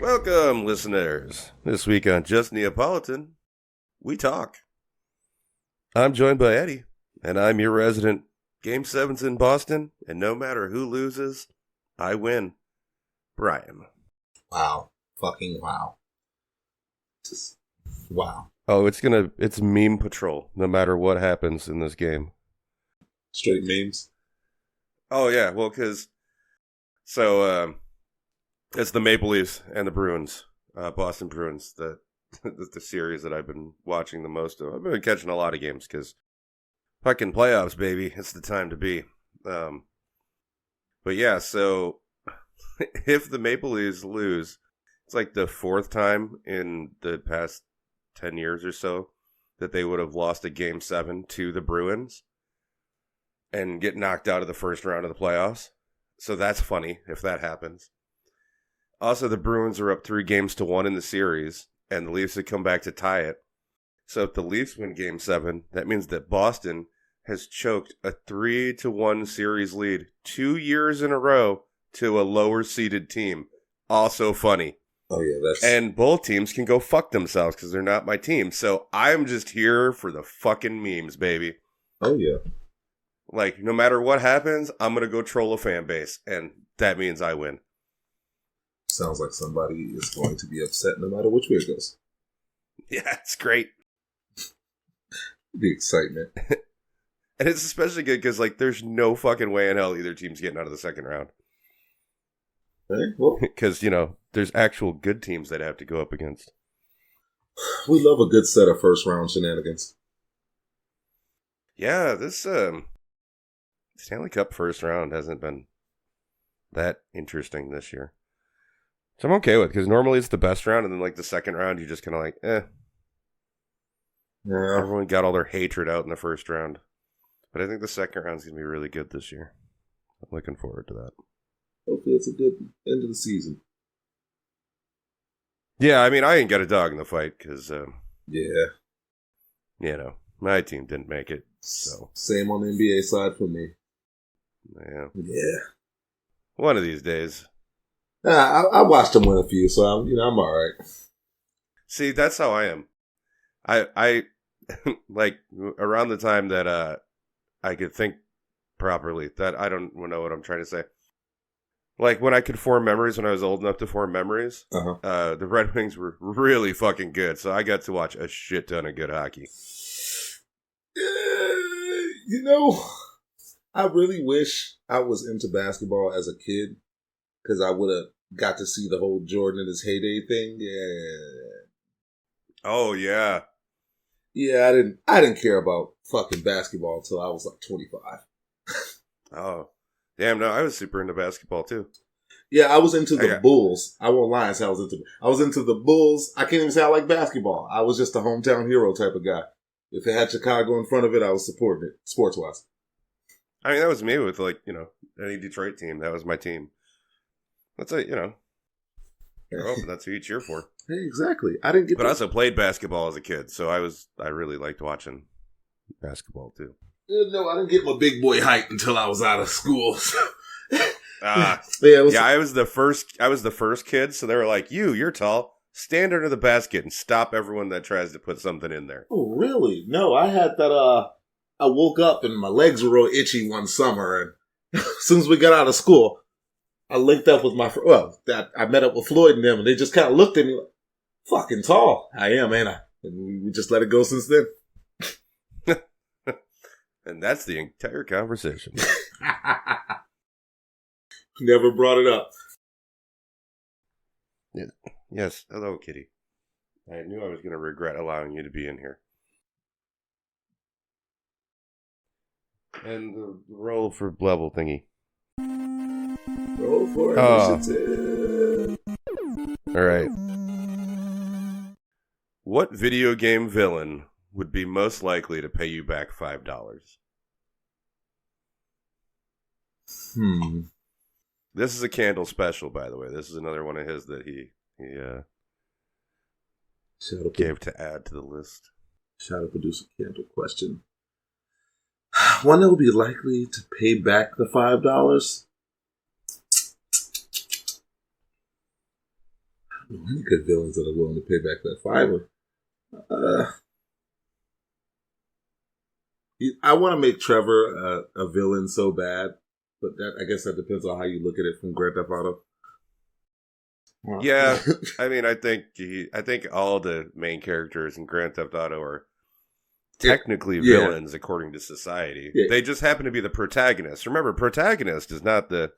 Welcome, listeners. This week on Just Neapolitan, we talk. I'm joined by Eddie, and I'm your resident. Game 7's in Boston, and no matter who loses, I win. Bryan. Wow. Fucking wow. Just wow. Oh, it's meme patrol, no matter what happens in this game. Straight memes? Oh, yeah, well, because, it's the Maple Leafs and the Bruins, Boston Bruins, the series that I've been watching the most of. I've been catching a lot of games because fucking playoffs, baby. It's the time to be. But yeah, so if the Maple Leafs lose, it's like the fourth time in the past 10 years or so that they would have lost a Game 7 to the Bruins and get knocked out of the first round of the playoffs. So that's funny if that happens. Also, the Bruins are up 3-1 in the series, and the Leafs have come back to tie it. So if the Leafs win Game 7, that means that Boston has choked a 3-1 series lead 2 years in a row to a lower-seeded team. Also funny. Oh, yeah, that's... And both teams can go fuck themselves because they're not my team. So I'm just here for the fucking memes, baby. Oh, yeah. Like, no matter what happens, I'm going to go troll a fan base, and that means I win. Sounds like somebody is going to be upset no matter which way it goes. Yeah, it's great. The excitement. And it's especially good because, like, there's no fucking way in hell either team's getting out of the second round. Hey, well, Because, there's actual good teams that have to go up against. we love a good set of first-round shenanigans. Yeah, this Stanley Cup first round hasn't been that interesting this year. So I'm okay with it, because normally it's the best round, and then, like, the second round, you're just kind of like, eh. Yeah. Everyone got all their hatred out in the first round. But I think the second round's going to be really good this year. I'm looking forward to that. Hopefully it's a good end of the season. Yeah, I mean, I ain't got a dog in the fight, because, Yeah. my team didn't make it, so. Same on the NBA side for me. Yeah. Yeah. One of these days. I watched them win a few, so I'm all right. See, that's how I am. I like, around the time that I could think properly, that I don't know what I'm trying to say. Like, when I could form memories, when I was old enough to form memories, the Red Wings were really fucking good, so I got to watch a shit ton of good hockey. I really wish I was into basketball as a kid, because I would have got to see the whole Jordan in his heyday thing. Yeah. Oh, yeah. Yeah, I didn't care about fucking basketball until I was like 25. Oh. Damn, no, I was super into basketball, too. Yeah, I was into the Bulls. I won't lie and say I was into the Bulls. I can't even say I like basketball. I was just a hometown hero type of guy. If it had Chicago in front of it, I was supporting it, sports-wise. I mean, that was me with, like, any Detroit team. That was my team. That's it, that's who you cheer for. Hey, exactly. I didn't get. But I also played basketball as a kid, so I really liked watching basketball too. No, I didn't get my big boy height until I was out of school. I was the first kid, so they were like, "You're tall. Stand under the basket and stop everyone that tries to put something in there." Oh, really? No, I had that. I woke up and my legs were real itchy one summer, and as soon as we got out of school, I linked up with I met up with Floyd and them, and they just kind of looked at me like, fucking tall. I am, ain't I? And we just let it go since then. And that's the entire conversation. Never brought it up. Yeah. Yes. Hello, Kitty. I knew I was going to regret allowing you to be in here. And the roll for level thingy. Roll for initiative. All right. What video game villain would be most likely to pay you back $5? This is a Candle special, by the way. This is another one of his that he gave to add to the list. Shout out producer Candle question. One that would be likely to pay back the $5. Any good villains that are willing to pay back that fiver. I want to make Trevor a villain so bad, but I guess that depends on how you look at it from Grand Theft Auto. Yeah, I mean, I think all the main characters in Grand Theft Auto are technically villains according to society. Yeah. They just happen to be the protagonist. Remember, protagonist is not the,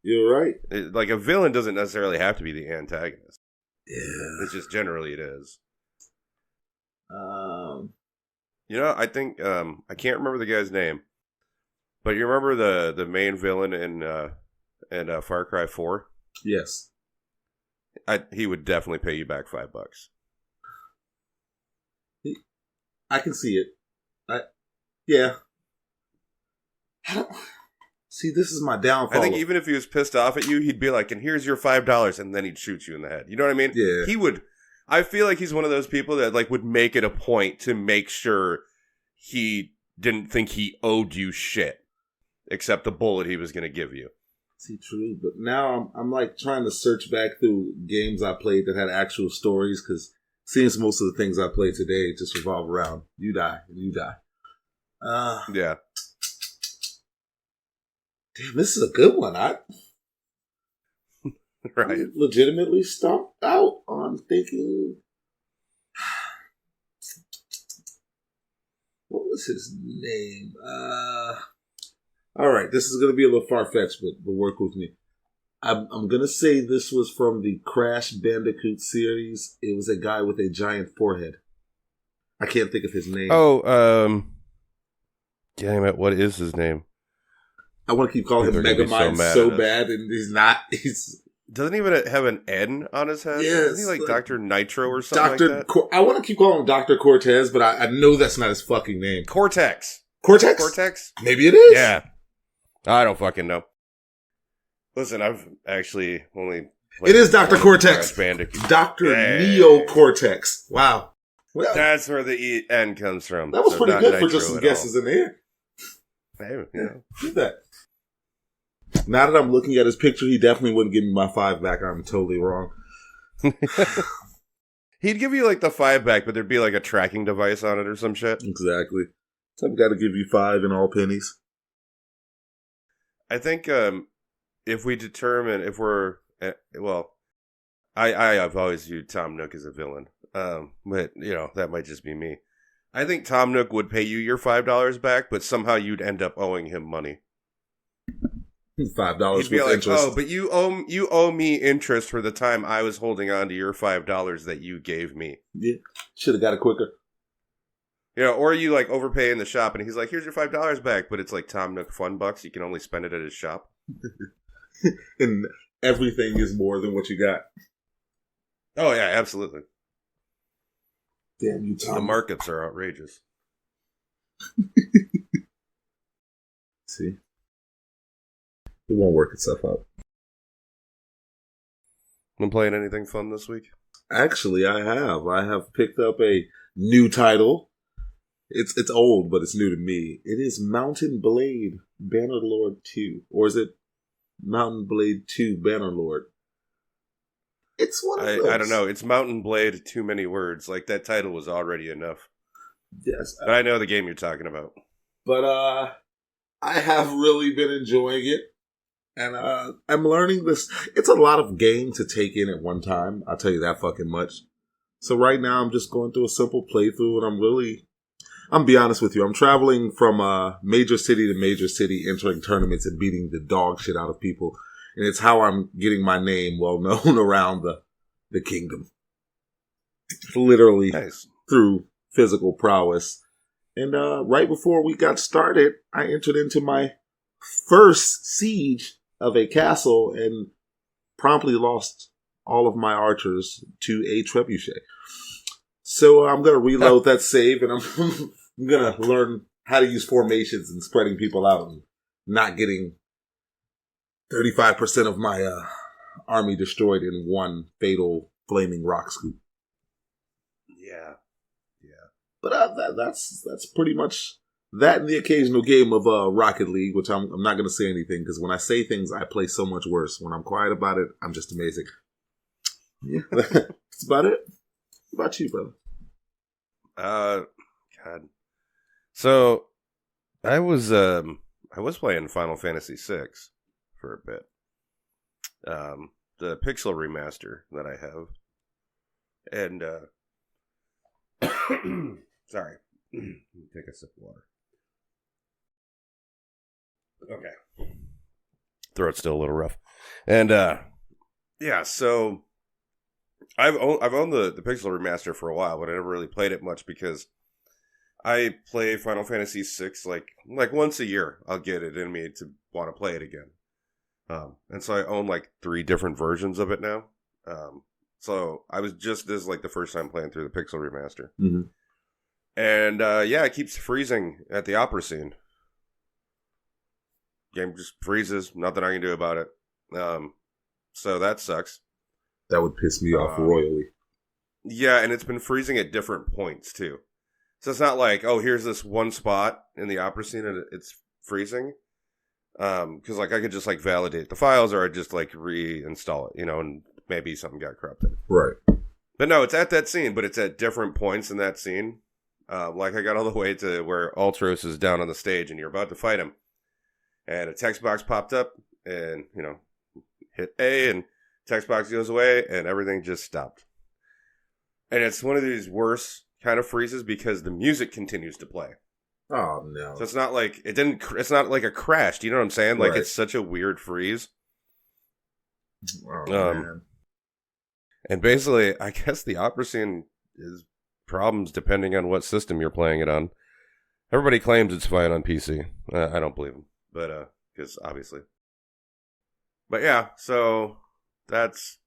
You're right. Like a villain doesn't necessarily have to be the antagonist. Yeah. It's just generally it is. I think I can't remember the guy's name, but you remember the main villain in Far Cry 4? Yes. He would definitely pay you back $5. I can see it. Yeah. See, this is my downfall. I think even if he was pissed off at you, he'd be like, and here's your $5, and then he'd shoot you in the head. You know what I mean? Yeah. He would. I feel like he's one of those people that would make it a point to make sure he didn't think he owed you shit, except the bullet he was going to give you. See, true, but now I'm trying to search back through games I played that had actual stories, because it seems most of the things I play today just revolve around you die and you die. Yeah. Damn, this is a good one. Right. I'm legitimately stomped out on thinking. What was his name? All right, this is going to be a little far-fetched, but work with me. I'm going to say this was from the Crash Bandicoot series. It was a guy with a giant forehead. I can't think of his name. Oh, damn it, what is his name? I want to keep calling him Megamind so bad, and he's not. Doesn't even have an N on his head? Yes. Isn't he like Dr. Nitro or something like that? I want to keep calling him Dr. Cortez, but I know that's not his fucking name. Cortex? Cortex? Maybe it is. Yeah. I don't fucking know. Listen, I've actually only... It is Dr. Cortex. Dr. Neo Cortex. Wow. Well, that's where the N comes from. That was pretty good for just some guesses in there. Hey, Look at that. Now that I'm looking at his picture, he definitely wouldn't give me my $5 back. I'm totally wrong. He'd give you the $5 back, but there'd be a tracking device on it or some shit. Exactly. So I've got to give you $5 in all pennies. I think if we determine if we're I've always viewed Tom Nook as a villain, but that might just be me. I think Tom Nook would pay you your $5 back, but somehow you'd end up owing him money. $5 He'd be with interest. Oh, but you owe me interest for the time I was holding on to your $5 that you gave me. Yeah, should have got it quicker. Or you overpay in the shop, and he's like, "Here's your $5 back," but it's Tom Nook Fun Bucks. You can only spend it at his shop, and everything is more than what you got. Oh yeah, absolutely. Damn you, Tom. The markups are outrageous. See, it won't work itself out. Been playing anything fun this week? Actually, I have. I have picked up a new title. It's old, but it's new to me. It is Mountain Blade Bannerlord 2. Or is it Mountain Blade 2 Bannerlord? It's one of those. I don't know. It's Mountain Blade, too many words. That title was already enough. Yes. But I know the game you're talking about. But I have really been enjoying it. And I'm learning this. It's a lot of game to take in at one time. I'll tell you that fucking much. So right now I'm just going through a simple playthrough, and I'm be honest with you, I'm traveling from major city to major city, entering tournaments and beating the dog shit out of people. And it's how I'm getting my name well known around the kingdom. Literally through physical prowess. And right before we got started, I entered into my first siege of a castle and promptly lost all of my archers to a trebuchet. So I'm going to reload that save, and I'm going to learn how to use formations and spreading people out and not getting 35% of my army destroyed in one fatal flaming rock scoop. Yeah. But that's pretty much that, and the occasional game of Rocket League, which I'm not going to say anything, because when I say things, I play so much worse. When I'm quiet about it, I'm just amazing. Yeah, that's about it. What about you, brother? God. So I was playing Final Fantasy VI for a bit. The Pixel remaster that I have, and sorry, take a sip of water. Okay, throat's still a little rough, and yeah. So I've owned the Pixel remaster for a while, but I never really played it much because I play Final Fantasy VI like once a year. I'll get it in me to want to play it again. And so I own like 3 different versions of it now. So I was just this like the first time playing through the Pixel remaster. Mm-hmm. And yeah, it keeps freezing at the opera scene. Game just freezes. Nothing I can do about it. So that sucks. That would piss me off royally. Yeah, and it's been freezing at different points too. So it's not like, oh, here's this one spot in the opera scene and it's freezing. Because like I could just like validate the files, or I'd just like reinstall it, and maybe something got corrupted. Right. But no, it's at that scene, but it's at different points in that scene. Like I got all the way to where Ultros is down on the stage, and you're about to fight him, and a text box popped up, and hit A, and text box goes away, and everything just stopped. And it's one of these worse kind of freezes because the music continues to play. Oh no! So it's not like it's not like a crash. Do you know what I'm saying? Like right. It's such a weird freeze. Oh man! And basically, I guess the opera scene is problems depending on what system you're playing it on. Everybody claims it's fine on PC. I don't believe them, but because obviously. But yeah, so that's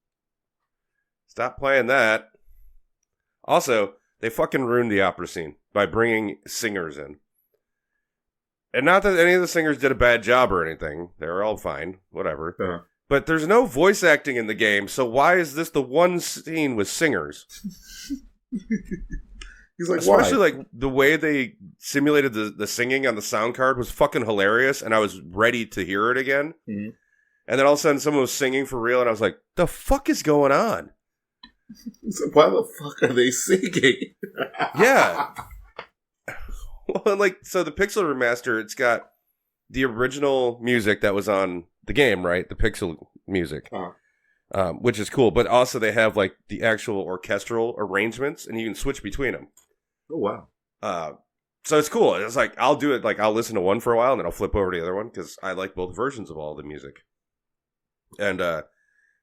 stop playing that. Also, they fucking ruined the opera scene by bringing singers in. And not that any of the singers did a bad job or anything. They were all fine. Whatever. Uh-huh. But there's no voice acting in the game, so why is this the one scene with singers? He's like, especially why? Like the way they simulated the singing on the sound card was fucking hilarious, and I was ready to hear it again. Mm-hmm. And then all of a sudden someone was singing for real, and I was like, the fuck is going on? So why the fuck are they singing? Yeah. Well, so the Pixel remaster, it's got the original music that was on the game, right? The Pixel music, which is cool. But also they have like the actual orchestral arrangements, and you can switch between them. Oh wow! So it's cool. It's like I'll do it. Like I'll listen to one for a while, and then I'll flip over to the other one because I like both versions of all the music. And so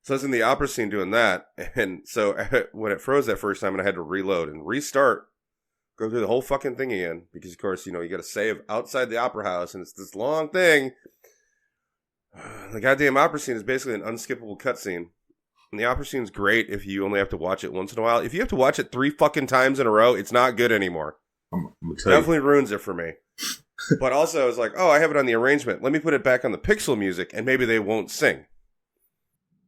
I was in the opera scene doing that, and so when it froze that first time, and I had to reload and restart. Go through the whole fucking thing again because, of course, you got to save outside the opera house, and it's this long thing. The goddamn opera scene is basically an unskippable cutscene, and the opera scene's great if you only have to watch it once in a while. If you have to watch it 3 fucking times in a row, it's not good anymore. I'm gonna tell you. Definitely ruins it for me. But also, I was like, oh, I have it on the arrangement. Let me put it back on the Pixel music, and maybe they won't sing.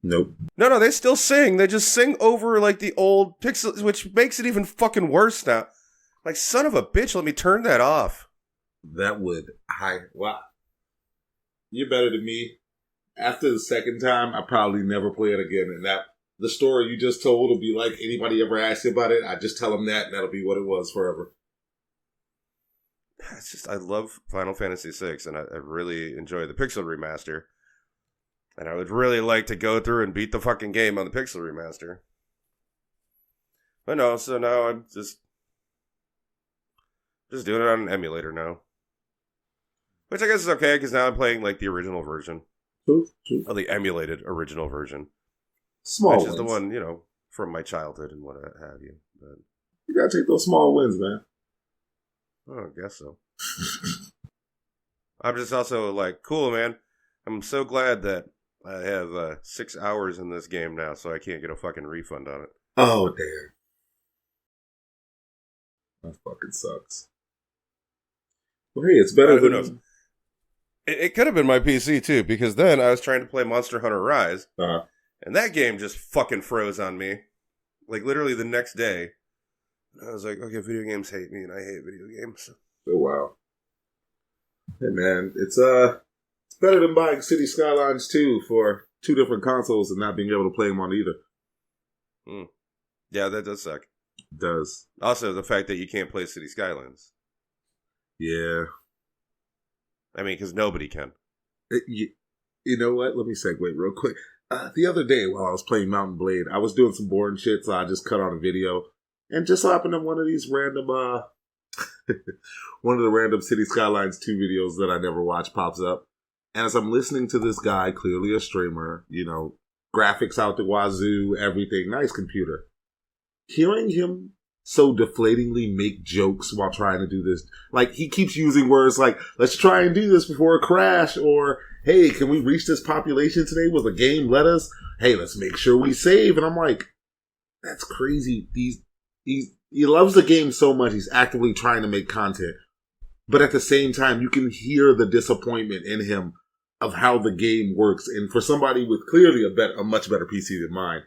Nope. No, they still sing. They just sing over like the old Pixel, which makes it even fucking worse now. Like, son of a bitch, let me turn that off. That would. Wow. You're better than me. After the second time, I probably never play it again. And the story you just told will be like anybody ever asks you about it, I just tell them that, and that'll be what it was forever. It's just, I love Final Fantasy VI, and I really enjoy the Pixel remaster. And I would really like to go through and beat the fucking game on the Pixel remaster. But no, so now I'm just doing it on an emulator now. Which I guess is okay, because now I'm playing like the original version. True. Or the emulated original version. Small which wins. is the one, from my childhood and what have you. But you gotta take those small wins, man. Oh, I guess so. I'm just also like, cool, man. I'm so glad that I have 6 hours in this game now, so I can't get a fucking refund on it. Oh, damn. That fucking sucks. Well, hey, it's better who than... knows? It could have been my PC, too, because then I was trying to play Monster Hunter Rise, and that game just fucking froze on me. Like, literally the next day. I was like, okay, video games hate me, and I hate video games. Oh, wow. Hey, man, it's better than buying City Skylines 2 for 2 different consoles and not being able to play them on either. Hmm. Yeah, that does suck. It does. Also, the fact that you can't play City Skylines. Yeah. I mean, because nobody can. You know what? Let me segue real quick. The other day while I was playing Mountain Blade, I was doing some boring shit, so I just cut on a video. And just so happened to one of these random, one of the random City Skylines 2 videos that I never watched pops up. And as I'm listening to this guy, clearly a streamer, you know, graphics out the wazoo, everything, nice computer. Hearing him so deflatingly make jokes while trying to do this. Like, he keeps using words like, let's try and do this before a crash, or, hey, can we reach this population today? Will the game let us? Hey, let's make sure we save. And I'm like, that's crazy. He loves the game so much, he's actively trying to make content. But at the same time, you can hear the disappointment in him of how the game works. And for somebody with clearly a much better PC than mine,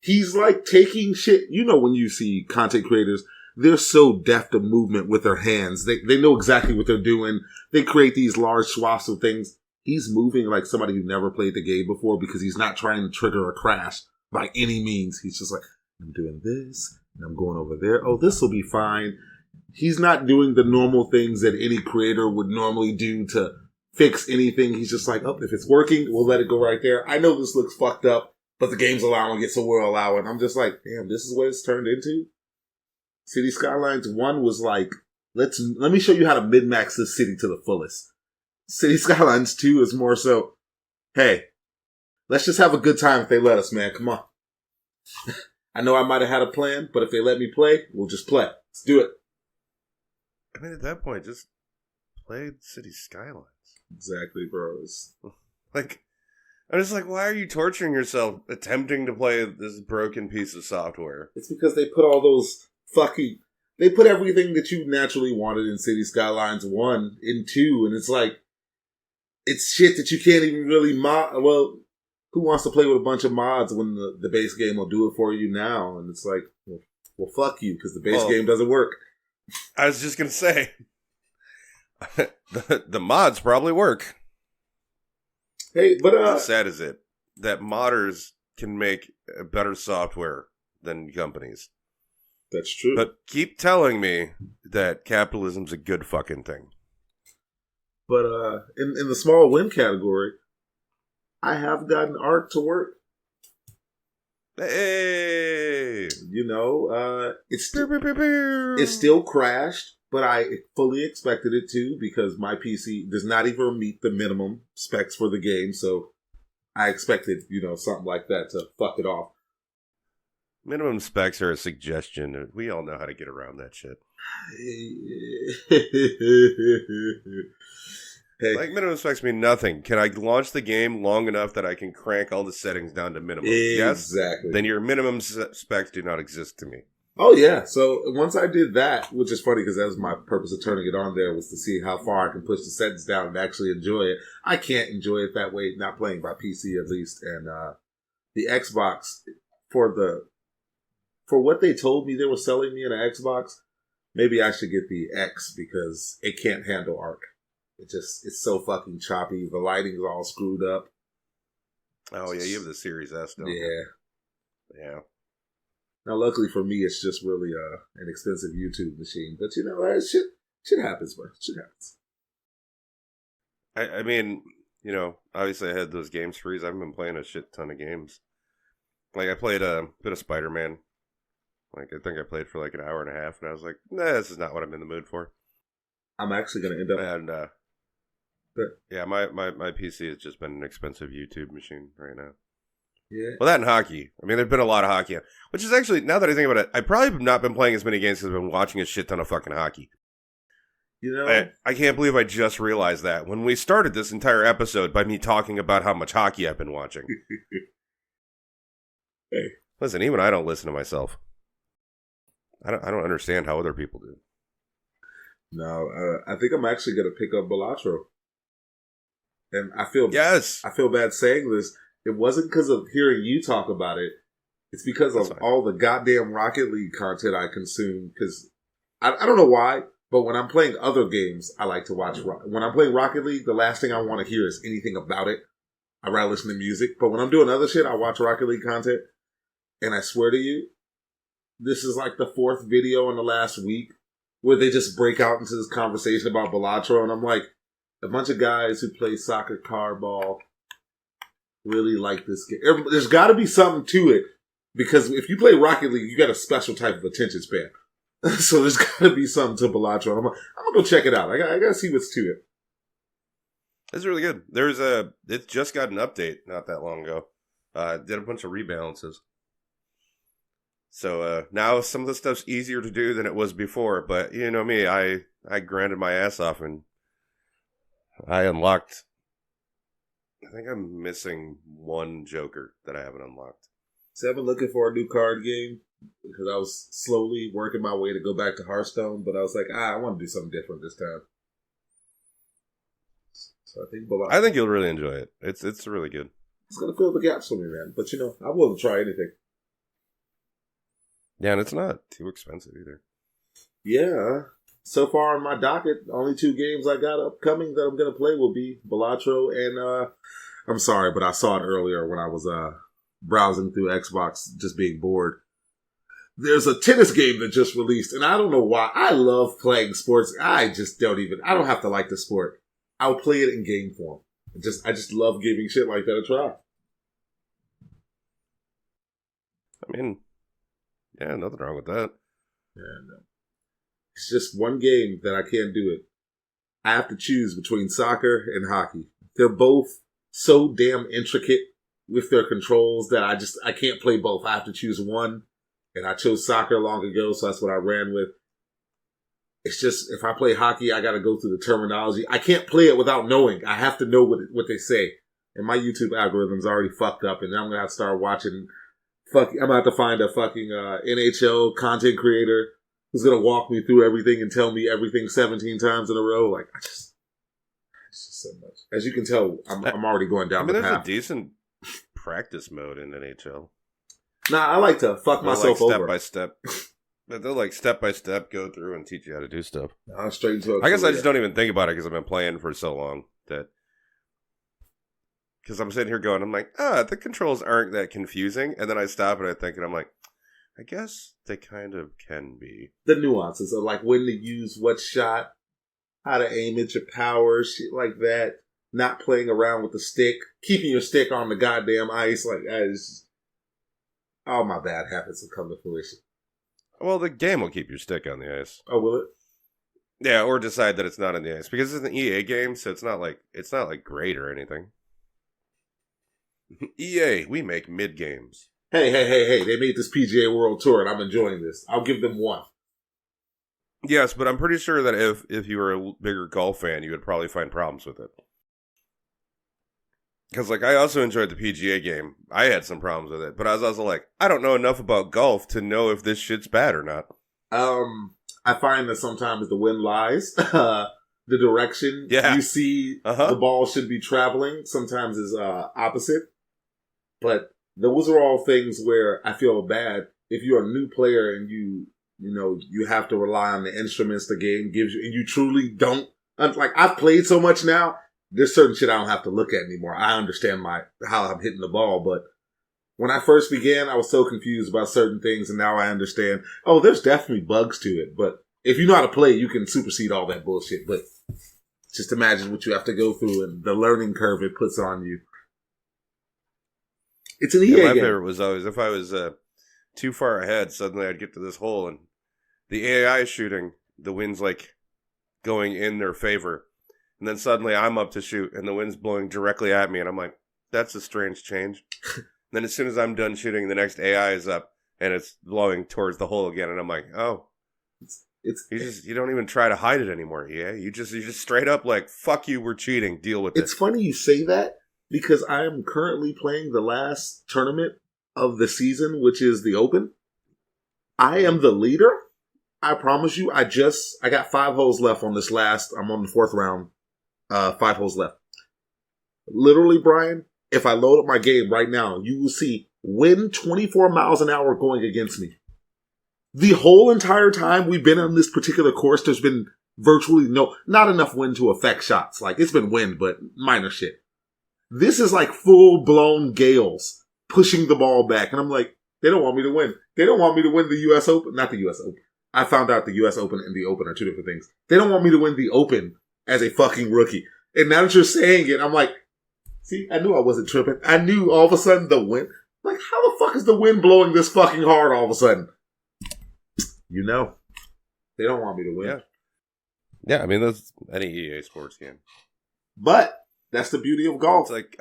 he's like taking shit. You know, when you see content creators, they're so deft of movement with their hands. They know exactly what they're doing. They create these large swaths of things. He's moving like somebody who never played the game before because he's not trying to trigger a crash by any means. He's just like, I'm doing this, and I'm going over there. Oh, this will be fine. He's not doing the normal things that any creator would normally do to fix anything. He's just like, oh, if it's working, we'll let it go right there. I know this looks fucked up, but the game's allowing it, so we're allowing. I'm just like, damn, this is what it's turned into? City Skylines 1 was like, let me show you how to min-max this city to the fullest. City Skylines 2 is more so, hey, let's just have a good time if they let us, man. Come on. I know I might have had a plan, but if they let me play, we'll just play. Let's do it. I mean, at that point, just play City Skylines. Exactly, bro. Like, I'm just like, why are you torturing yourself attempting to play this broken piece of software? It's because they put all those they put everything that you naturally wanted in City Skylines 1 in 2, and it's like, it's shit that you can't even really mod. Well, who wants to play with a bunch of mods when the base game will do it for you now? And it's like, well fuck you, because the base game doesn't work. I was just going to say, the mods probably work. Hey, but how sad is it that modders can make better software than companies? That's true. But keep telling me that capitalism's a good fucking thing. But in the small win category, I have gotten Ark to work. Hey! You know, it still crashed, but I fully expected it to because my PC does not even meet the minimum specs for the game, so I expected, you know, something like that to fuck it off. Minimum specs are a suggestion. We all know how to get around that shit. Hey. Like, minimum specs mean nothing. Can I launch the game long enough that I can crank all the settings down to minimum? Exactly. Yes? Then your minimum specs do not exist to me. Oh, yeah. So once I did that, which is funny because that was my purpose of turning it on there, was to see how far I can push the settings down and actually enjoy it. I can't enjoy it that way, not playing by PC at least. And the Xbox, for what they told me they were selling me an Xbox, maybe I should get the X because it can't handle Ark. It's so fucking choppy. The lighting's all screwed up. Oh, yeah, you have the Series S, don't you? Yeah. Now, luckily for me, it's just really an expensive YouTube machine. But, you know, shit happens, bro. Shit happens. I mean, you know, obviously I had those game sprees. I've been playing a shit ton of games. Like, I played a bit of Spider-Man. Like, I think I played for like an hour and a half, and I was like, nah, this is not what I'm in the mood for. I'm actually going to end up... And, yeah, my PC has just been an expensive YouTube machine right now. Yeah. Well, that and hockey. I mean, there's been a lot of hockey, which is actually, now that I think about it, I probably have not been playing as many games because I've been watching a shit ton of fucking hockey. You know, I can't believe I just realized that when we started this entire episode by me talking about how much hockey I've been watching. Hey. Listen, even I don't listen to myself. I don't understand how other people do. No, I think I'm actually going to pick up Balatro. And I feel bad saying this. It wasn't because of hearing you talk about it. It's because of all the goddamn Rocket League content I consume. Because I don't know why, but when I'm playing other games, I like to watch. When I'm playing Rocket League, the last thing I want to hear is anything about it. I'd rather listen to music. But when I'm doing other shit, I watch Rocket League content. And I swear to you, this is like the fourth video in the last week where they just break out into this conversation about Balatro. And I'm like, a bunch of guys who play soccer card ball really like this game. There's got to be something to it, because if you play Rocket League, you got a special type of attention span. So there's got to be something to Balatro. I'm going to go check it out. I got to see what's to it. It's really good. It just got an update not that long ago. Did a bunch of rebalances. So now some of the stuff's easier to do than it was before. But you know me, I grinded my ass off and I unlocked. I think I'm missing one Joker that I haven't unlocked. So I've been looking for a new card game because I was slowly working my way to go back to Hearthstone, but I was like, I want to do something different this time. So I think you'll really enjoy it. It's really good. It's gonna fill the gaps for me, man. But I will try anything. Yeah, and it's not too expensive either. Yeah. So far on my docket, only 2 games I got upcoming that I'm going to play will be Balatro and, I'm sorry, but I saw it earlier when I was browsing through Xbox, just being bored. There's a tennis game that just released, and I don't know why. I love playing sports. I don't have to like the sport. I'll play it in game form. I just love giving shit like that a try. I mean, yeah, nothing wrong with that. Yeah, no. It's just one game that I can't do it. I have to choose between soccer and hockey. They're both so damn intricate with their controls that I can't play both. I have to choose one. And I chose soccer long ago, so that's what I ran with. It's just, if I play hockey, I got to go through the terminology. I can't play it without knowing. I have to know what they say. And my YouTube algorithm's already fucked up, and then I'm going to have to start watching. I'm going to have to find a fucking NHL content creator who's going to walk me through everything and tell me everything 17 times in a row. Like, it's just so much. As you can tell, I'm already going down the path. There's a decent practice mode in NHL. Nah, I like to fuck myself over. Step by step. They'll like step by step go through and teach you how to do stuff. Straight into it. I guess I just don't even think about it because I've been playing for so long that. Because I'm sitting here going, I'm like, the controls aren't that confusing. And then I stop and I think, and I'm like, I guess they kind of can be. The nuances of like when to use what shot, how to aim at your power, shit like that. Not playing around with the stick, keeping your stick on the goddamn ice. Like, all my bad habits have come to fruition. Well, the game will keep your stick on the ice. Oh, will it? Yeah, or decide that it's not on the ice because it's an EA game, so it's not like great or anything. EA, we make mid games. Hey! They made this PGA World Tour, and I'm enjoying this. I'll give them 1. Yes, but I'm pretty sure that if you were a bigger golf fan, you would probably find problems with it. Because, like, I also enjoyed the PGA game. I had some problems with it. But I was also like, I don't know enough about golf to know if this shit's bad or not. I find that sometimes the wind lies. The direction you see the ball should be traveling sometimes is opposite. But those are all things where I feel bad. If you're a new player and you have to rely on the instruments the game gives you, and you truly don't. Like, I've played so much now. There's certain shit I don't have to look at anymore. I understand how I'm hitting the ball, but when I first began, I was so confused about certain things, and now I understand, there's definitely bugs to it, but if you know how to play, you can supersede all that bullshit, but just imagine what you have to go through and the learning curve it puts on you. It's an EA game. My favorite was always, if I was too far ahead, suddenly I'd get to this hole, and the AI shooting, the wind's like going in their favor. And then suddenly I'm up to shoot, and the wind's blowing directly at me, and I'm like, that's a strange change. Then as soon as I'm done shooting, the next AI is up, and it's blowing towards the hole again, and I'm like, you don't even try to hide it anymore, you just straight up like, fuck you, we're cheating, deal with it. It's funny you say that, because I am currently playing the last tournament of the season, which is the Open. I am the leader. I promise you, I got 5 holes left on this last, I'm on the 4th round. 5 holes left. Literally, Brian, if I load up my game right now, you will see wind 24 miles an hour going against me. The whole entire time we've been on this particular course, there's been virtually not enough wind to affect shots. Like, it's been wind, but minor shit. This is like full-blown gales pushing the ball back. And I'm like, They don't want me to win. They don't want me to win the U.S. Open. Not the U.S. Open. I found out the U.S. Open and the Open are two different things. They don't want me to win the Open as a fucking rookie. And now that you're saying it, I'm like, see, I knew I wasn't tripping. I knew all of a sudden the wind. Like, how the fuck is the wind blowing this fucking hard all of a sudden? You know. They don't want me to win. Yeah. Yeah, I mean, that's any EA Sports game. But that's the beauty of golf. It's like,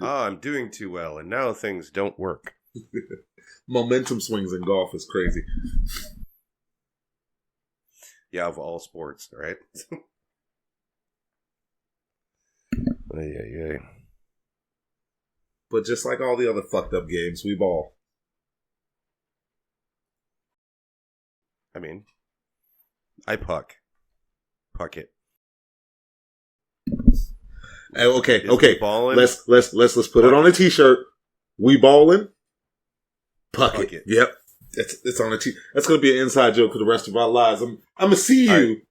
I'm doing too well, and now things don't work. Momentum swings in golf is crazy. Yeah, of all sports, right? Yeah. But just like all the other fucked up games, we ball. I mean, I puck it. Okay. Ballin'? Let's put it on a t-shirt. We ballin'. Puck it. Yep. It's on a t. That's gonna be an inside joke for the rest of our lives. I'm gonna see you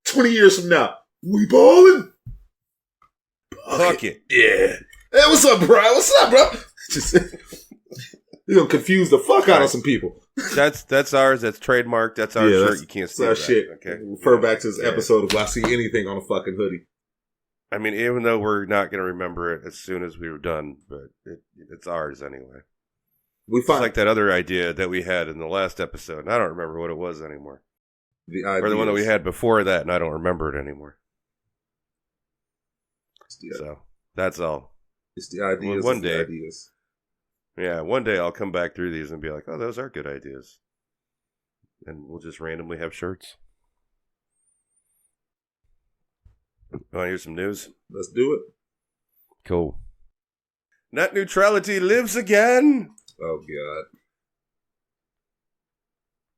20 years from now. We ballin'. Puck it. Yeah. Hey, what's up, Bryan? What's up, bro? Just you're gonna confuse the fuck out of some people. That's ours. That's trademarked. That's our shirt. You can't steal that. Shit. Okay. Refer back to this episode of I see anything on a fucking hoodie. I mean, even though we're not going to remember it as soon as we were done, but it's ours anyway. It's like that other idea that we had in the last episode, and I don't remember what it was anymore. Or the one that we had before that, and I don't remember it anymore. So, that's all. It's the ideas. One day. Yeah, one day I'll come back through these and be like, oh, those are good ideas. And we'll just randomly have shirts. Want to hear some news? Let's do it. Cool. Net neutrality lives again. Oh, God.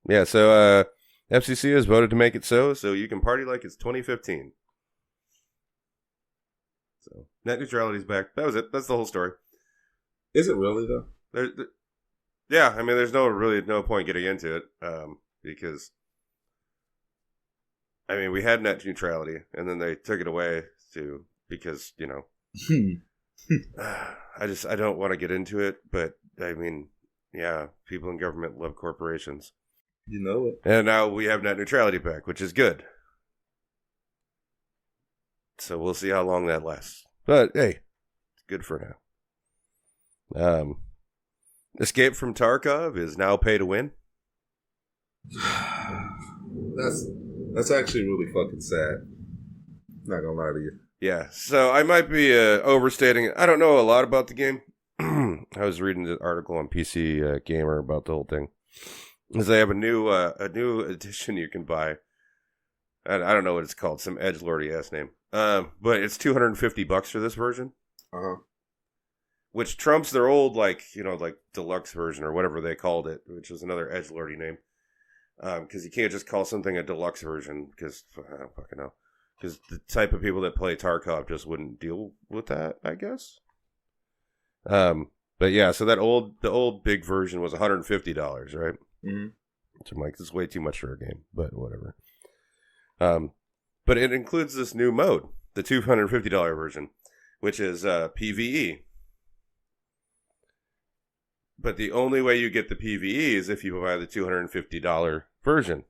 Yeah, so FCC has voted to make it so you can party like it's 2015. So, net neutrality's back. That was it. That's the whole story. Is it really, though? Yeah, I mean, there's no point getting into it because... I mean, we had net neutrality, and then they took it away because, you know, I don't want to get into it, but I mean, yeah, people in government love corporations. You know it. And now we have net neutrality back, which is good. So we'll see how long that lasts. But hey, it's good for now. Escape from Tarkov is now pay to win. That's actually really fucking sad. Not gonna lie to you. Yeah, so I might be overstating it. I don't know a lot about the game. I was reading the article on PC Gamer about the whole thing. Because they have a new edition you can buy. I don't know what it's called, some edgelordy ass name. But it's $250 for this version. Uh-huh. Which trumps their old, like deluxe version or whatever they called it, which was another edgelordy name. Because you can't just call something a deluxe version, because I don't fucking know. Because the type of people that play Tarkov just wouldn't deal with that, I guess. But yeah, so the old big version was $150, right? Mm-hmm. So I'm like, this is way too much for a game, but whatever. But it includes this new mode, the $250 version, which is PvE. But the only way you get the PvE is if you buy the $250 version.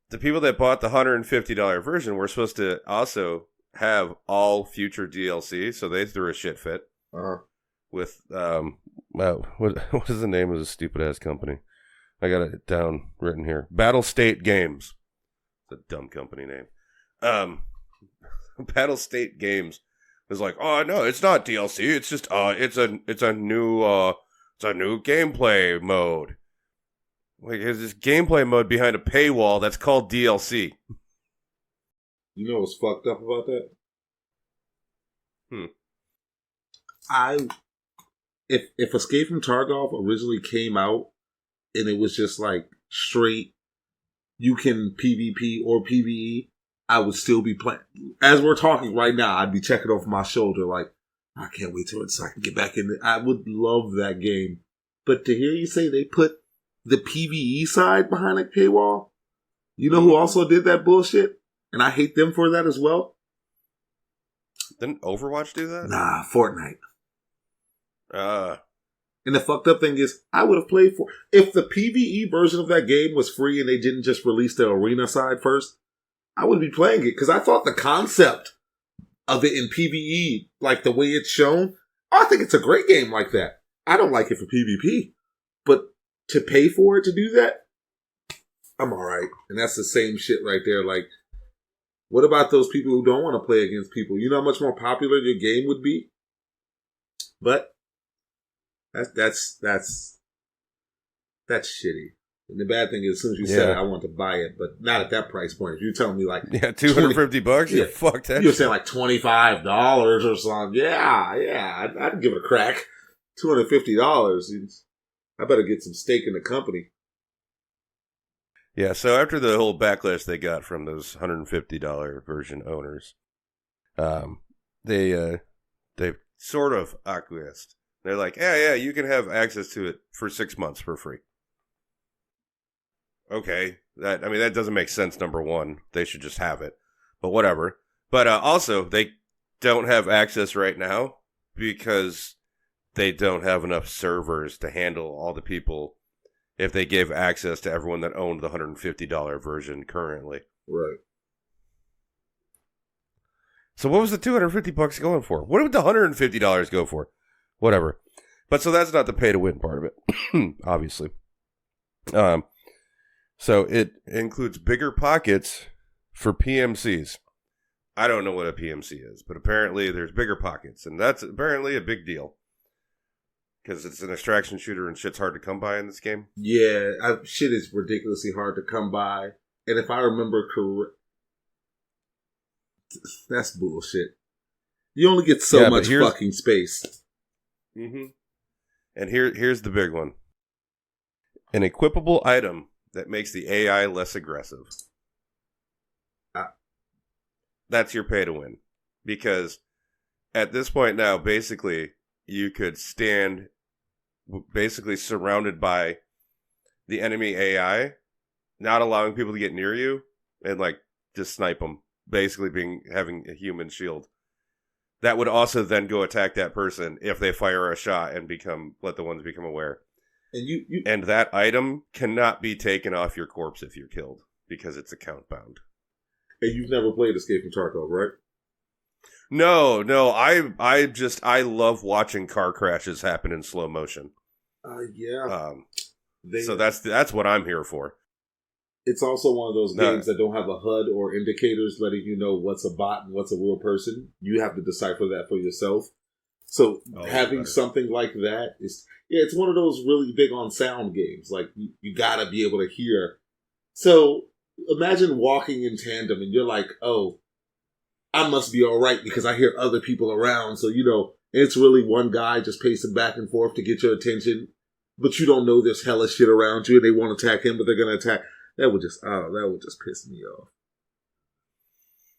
The people that bought the $150 version were supposed to also have all future DLC, so they threw a shit fit. Uh-huh. With, what is the name of this stupid-ass company? I got it down written here. Battle State Games. It's a dumb company name. Battle State Games was like, oh no, it's not DLC. It's just it's a new gameplay mode. Like, there's this gameplay mode behind a paywall that's called DLC. You know what's fucked up about that? If Escape from Tarkov originally came out and it was just like straight, you can PvP or PvE, I would still be playing. As we're talking right now, I'd be checking over my shoulder like, I can't wait till I can get back in it. I would love that game. But to hear you say they put the PvE side behind a paywall, you know who also did that bullshit? And I hate them for that as well. Didn't Overwatch do that? Nah, Fortnite. And the fucked up thing is, I would have played for... If the PvE version of that game was free and they didn't just release the arena side first, I would be playing it. Because I thought the concept of it in PvE, like the way it's shown, I think it's a great game like that. I don't like it for PvP. But to pay for it to do that, I'm alright. And that's the same shit right there. Like, what about those people who don't want to play against people? You know how much more popular your game would be? But that's shitty. And the bad thing is, as soon as you said it, I want to buy it, but not at that price point. If you're telling me like $250, yeah, fuck that. You were saying like $25 or something. Yeah, I'd give it a crack. $250. I better get some stake in the company. Yeah. So after the whole backlash they got from those $150 version owners, they sort of acquiesced. They're like, yeah, you can have access to it for 6 months for free. Okay, that doesn't make sense, number one. They should just have it. But whatever. But also, they don't have access right now because they don't have enough servers to handle all the people if they gave access to everyone that owned the $150 version currently. Right. So what was the $250 going for? What would the $150 go for? Whatever. But so that's not the pay to win part of it, obviously. So it includes bigger pockets for PMCs. I don't know what a PMC is, but apparently there's bigger pockets, and that's apparently a big deal. Because it's an extraction shooter and shit's hard to come by in this game. Yeah, shit is ridiculously hard to come by. And if I remember correct, that's bullshit. You only get so much fucking space. Mm-hmm. And here's the big one. An equipable item that makes the AI less aggressive. That's your pay to win. Because at this point now, basically, you could stand basically surrounded by the enemy AI, not allowing people to get near you, and like just snipe them. Basically having a human shield. That would also then go attack that person if they fire a shot and let the ones become aware. And and that item cannot be taken off your corpse if you're killed because it's account bound. And you've never played Escape from Tarkov, right? No. I love watching car crashes happen in slow motion. Yeah. So that's what I'm here for. It's also one of those games that don't have a HUD or indicators letting you know what's a bot and what's a real person. You have to decipher that for yourself. So having something like that is, it's one of those really big on sound games. Like you gotta be able to hear. So imagine walking in tandem and you're like, oh, I must be all right because I hear other people around. So, it's really one guy just pacing back and forth to get your attention, but you don't know there's hella shit around you and they want to attack him, but they're going to attack. That would just piss me off.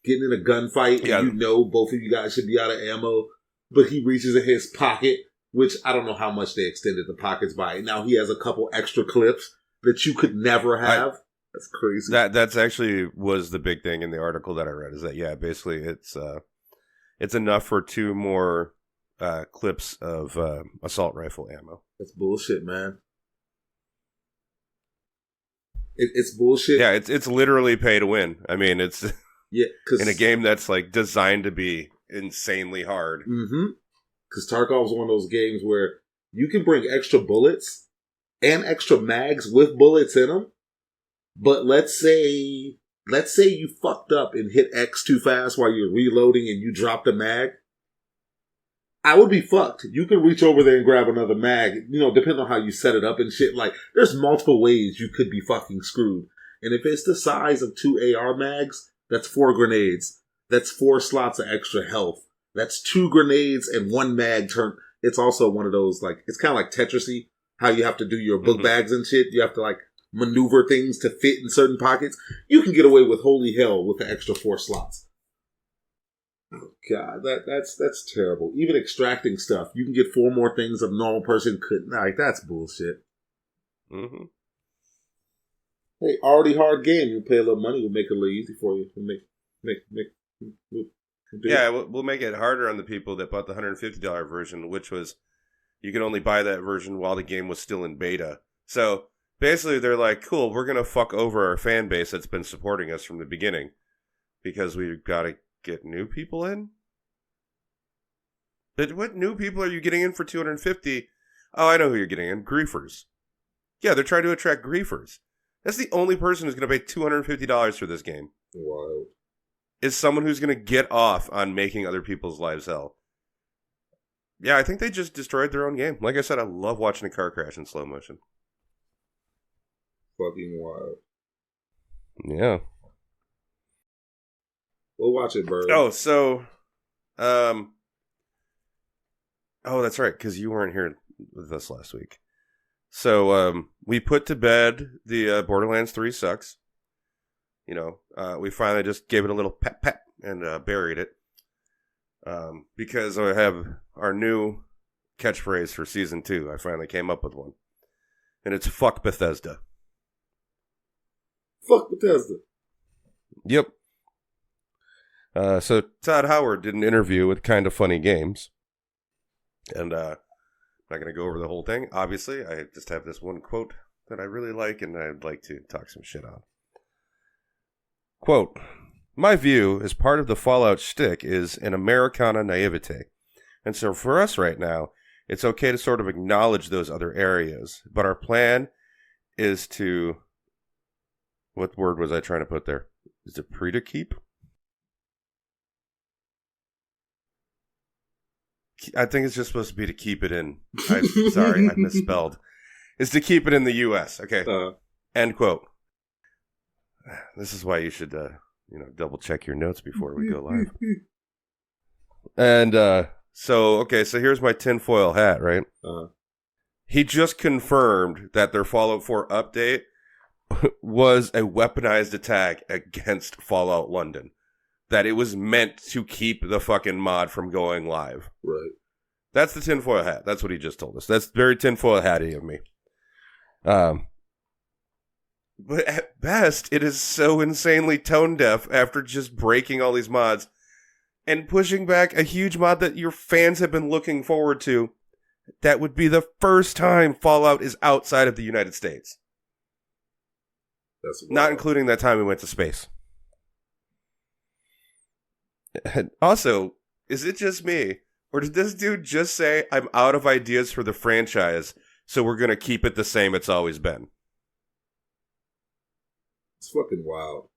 Getting in a gunfight and both of you guys should be out of ammo, but he reaches in his pocket, which I don't know how much they extended the pockets by. Now he has a couple extra clips that you could never have. That's crazy. That's actually was the big thing in the article that I read is that basically it's enough for 2 more clips of assault rifle ammo. That's bullshit, man. It's bullshit. Yeah, it's literally pay to win. I mean, it's in a game that's like designed to be insanely hard. Mm-hmm. Because Tarkov's one of those games where you can bring extra bullets and extra mags with bullets in them. But let's say you fucked up and hit X too fast while you're reloading and you dropped a mag. I would be fucked. You can reach over there and grab another mag, depending on how you set it up and shit. Like, there's multiple ways you could be fucking screwed. And if it's the size of 2 AR mags, that's 4 grenades. That's 4 slots of extra health. That's 2 grenades and 1 mag turn. It's also one of those, like, it's kind of like Tetris-y, how you have to do your book bags and shit. You have to, like, maneuver things to fit in certain pockets. You can get away with holy hell with the extra 4 slots. Oh God, that's terrible. Even extracting stuff, you can get 4 more things a normal person couldn't. Like, that's bullshit. Mm-hmm. Hey, already hard game. You pay a little money, we'll make it a little easy for you. We'll make it harder on the people that bought the $150 version, which was you could only buy that version while the game was still in beta. So basically, they're like, cool, we're going to fuck over our fan base that's been supporting us from the beginning because we've got to get new people in. But what new people are you getting in for $250? Oh, I know who you're getting in. Griefers. Yeah, they're trying to attract griefers. That's the only person who's going to pay $250 for this game. Wild. Is someone who's going to get off on making other people's lives hell. Yeah, I think they just destroyed their own game. Like I said, I love watching a car crash in slow motion. Fucking wild. Yeah. We'll watch it, Bird. Oh, so, oh, that's right, because you weren't here with us last week. So, we put to bed the Borderlands 3 sucks. You know, we finally just gave it a little pep and buried it. Because I have our new catchphrase for season 2. I finally came up with one. And it's fuck Bethesda. Fuck Bethesda. Yep. So Todd Howard did an interview with Kinda Funny Games. And I'm not going to go over the whole thing. Obviously, I just have this one quote that I really like and I'd like to talk some shit on. Quote, "My view as part of the Fallout shtick is an Americana naivete. And so for us right now, it's okay to sort of acknowledge those other areas. But our plan is to..." What word was I trying to put there? Is it pre-to-keep? I think it's just supposed to be to keep it in. Sorry, I misspelled. Is to keep it in the U.S. Okay. End quote. This is why you should, double check your notes before we go live. And so here's my tinfoil hat, right? He just confirmed that their Fallout 4 update was a weaponized attack against Fallout London. That it was meant to keep the fucking mod from going live. Right. That's the tinfoil hat. That's what he just told us. That's very tinfoil hatty of me. But at best, it is so insanely tone deaf after just breaking all these mods and pushing back a huge mod that your fans have been looking forward to. That would be the first time Fallout is outside of the United States. That's not including that time we went to space. And also, is it just me? Or did this dude just say, I'm out of ideas for the franchise, so we're going to keep it the same it's always been? It's fucking wild.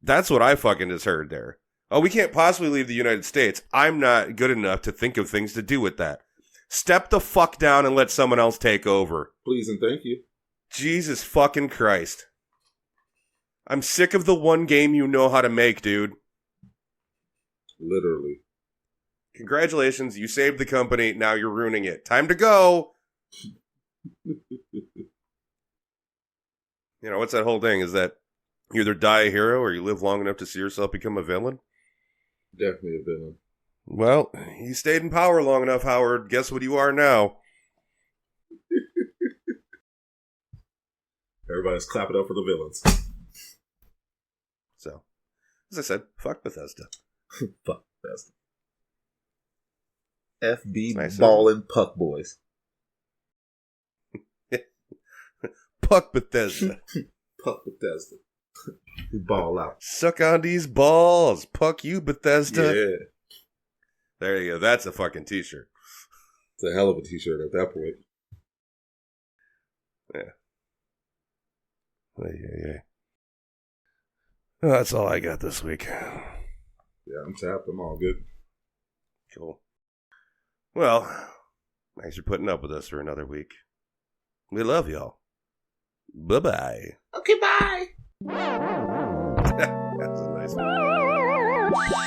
That's what I fucking just heard there. Oh, we can't possibly leave the United States. I'm not good enough to think of things to do with that. Step the fuck down and let someone else take over. Please and thank you. Jesus fucking Christ. I'm sick of the one game you know how to make, dude. Literally. Congratulations, you saved the company, now you're ruining it. Time to go! What's that whole thing? Is that you either die a hero or you live long enough to see yourself become a villain? Definitely a villain. Well, you stayed in power long enough, Howard. Guess what you are now? Everybody's clapping up for the villains. So, as I said, fuck Bethesda. Fuck Bethesda. FB nice, ballin' puck boys. Puck Bethesda. Puck Bethesda. We ball out. Suck on these balls. Puck you, Bethesda. Yeah. There you go. That's a fucking t-shirt. It's a hell of a t-shirt at that point. Yeah. Yeah. Well, that's all I got this week. Yeah, I'm tapped. I'm all good. Cool. Well, thanks for putting up with us for another week. We love y'all. Bye-bye. Okay, bye. That's a nice one.